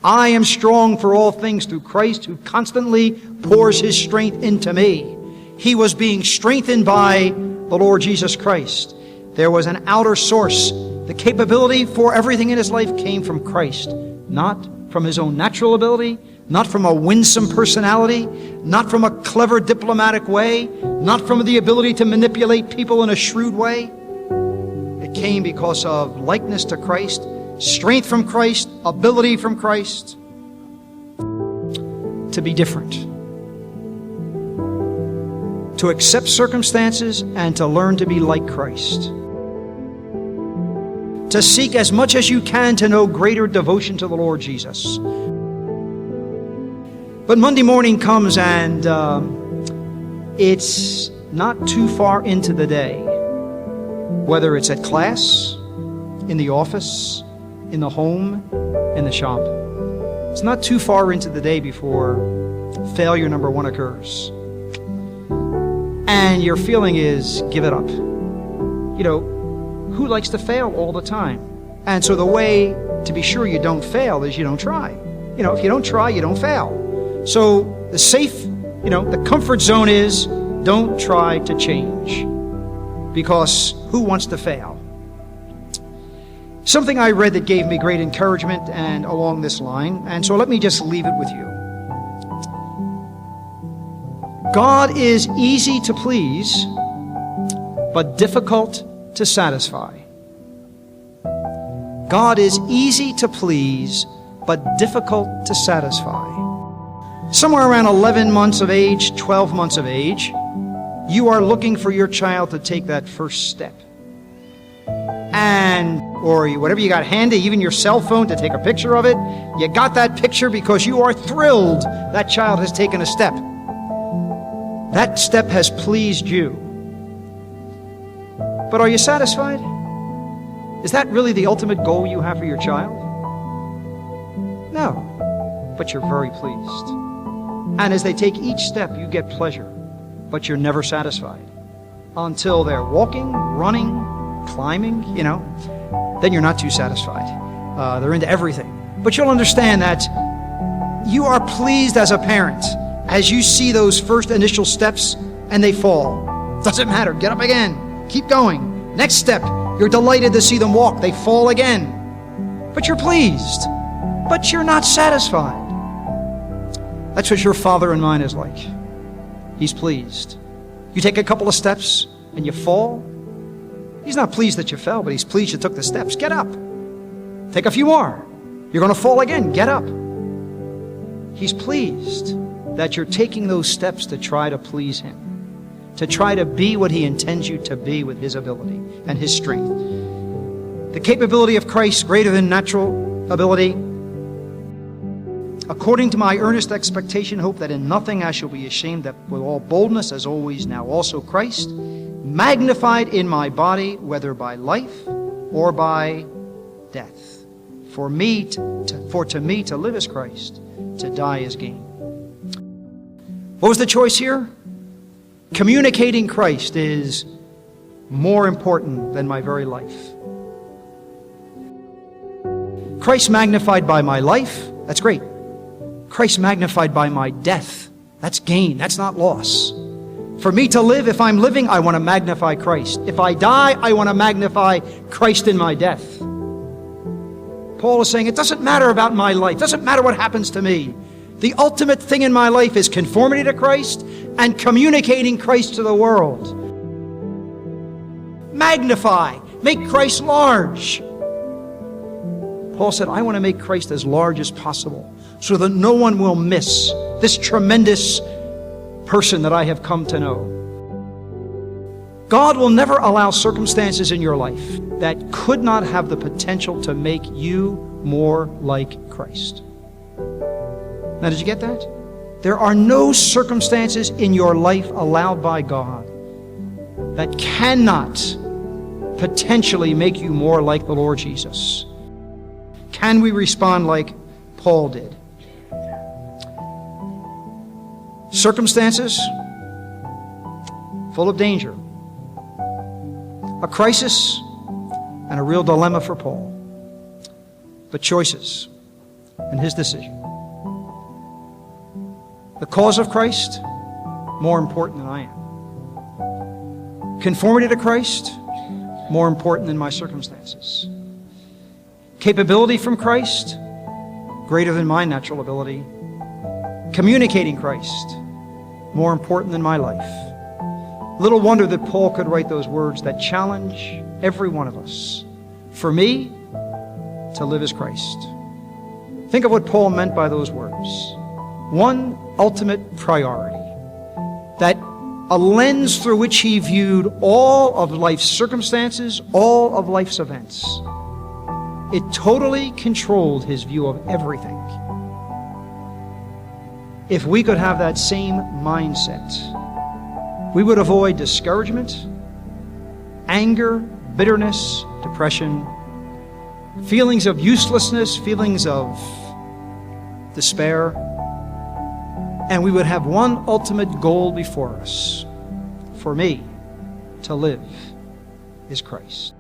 I am strong for all things through Christ who constantly pours his strength into me. He was being strengthened by the Lord Jesus Christ. There was an outer source. The capability for everything in his life came from Christ, not from his own natural ability, not from a winsome personality, not from a clever diplomatic way, not from the ability to manipulate people in a shrewd way. It came because of likeness to Christ, strength from Christ, ability from Christ, to be different, to accept circumstances and to learn to be like Christ, to seek as much as you can to know greater devotion to the Lord Jesus. But Monday morning comes and it's not too far into the day, whether it's at class, in the office, in the home, in the shop. It's not too far into the day before failure number one occurs. And your feeling is, give it up. You know, who likes to fail all the time? And so the way to be sure you don't fail is you don't try. You know, if you don't try, you don't fail. So the safe, the comfort zone is don't try to change, because who wants to fail? Something I read that gave me great encouragement and along this line, and so let me just leave it with you. God is easy to please, but difficult to satisfy. God is easy to please, but difficult to satisfy. Somewhere around 11 months of age, 12 months of age, you are looking for your child to take that first step. Or whatever you got handy, even your cell phone, to take a picture of it. You got that picture because you are thrilled that child has taken a step. That step has pleased you. But are you satisfied? Is that really the ultimate goal you have for your child? No, but you're very pleased. And as they take each step, you get pleasure, but you're never satisfied until they're walking, running, climbing, then you're not too satisfied. They're into everything. But you'll understand that you are pleased as a parent as you see those first initial steps and they fall. Doesn't matter. Get up again. Keep going. Next step. You're delighted to see them walk. They fall again. But you're pleased. But you're not satisfied. That's what your Father and mine is like. He's pleased. You take a couple of steps and you fall. He's not pleased that you fell, but he's pleased you took the steps. Get up. Take a few more. You're going to fall again. Get up. He's pleased that you're taking those steps to try to please him, to try to be what he intends you to be with his ability and his strength. The capability of Christ greater than natural ability. According to my earnest expectation, hope that in nothing I shall be ashamed, that with all boldness, as always now also Christ, magnified in my body, whether by life or by death. For to me to live is Christ, to die is gain. What was the choice here? Communicating Christ is more important than my very life. Christ magnified by my life, that's great. Christ magnified by my death, that's gain, that's not loss. For me to live, if I'm living, I want to magnify Christ. If I die, I want to magnify Christ in my death. Paul is saying, it doesn't matter about my life. It doesn't matter what happens to me. The ultimate thing in my life is conformity to Christ and communicating Christ to the world. Magnify. Make Christ large. Paul said, I want to make Christ as large as possible so that no one will miss this tremendous person that I have come to know. God will never allow circumstances in your life that could not have the potential to make you more like Christ. Now, did you get that? There are no circumstances in your life allowed by God that cannot potentially make you more like the Lord Jesus. Can we respond like Paul did? Circumstances full of danger, a crisis and a real dilemma for Paul, but choices, and his decision. The cause of Christ, more important than I am. Conformity to Christ, more important than my circumstances. Capability from Christ, greater than my natural ability. Communicating Christ, more important than my life. Little wonder that Paul could write those words that challenge every one of us. For me, to live is Christ. Think of what Paul meant by those words. One ultimate priority, that a lens through which he viewed all of life's circumstances, all of life's events. It totally controlled his view of everything. If we could have that same mindset, we would avoid discouragement, anger, bitterness, depression, feelings of uselessness, feelings of despair, and we would have one ultimate goal before us. For me, to live is Christ.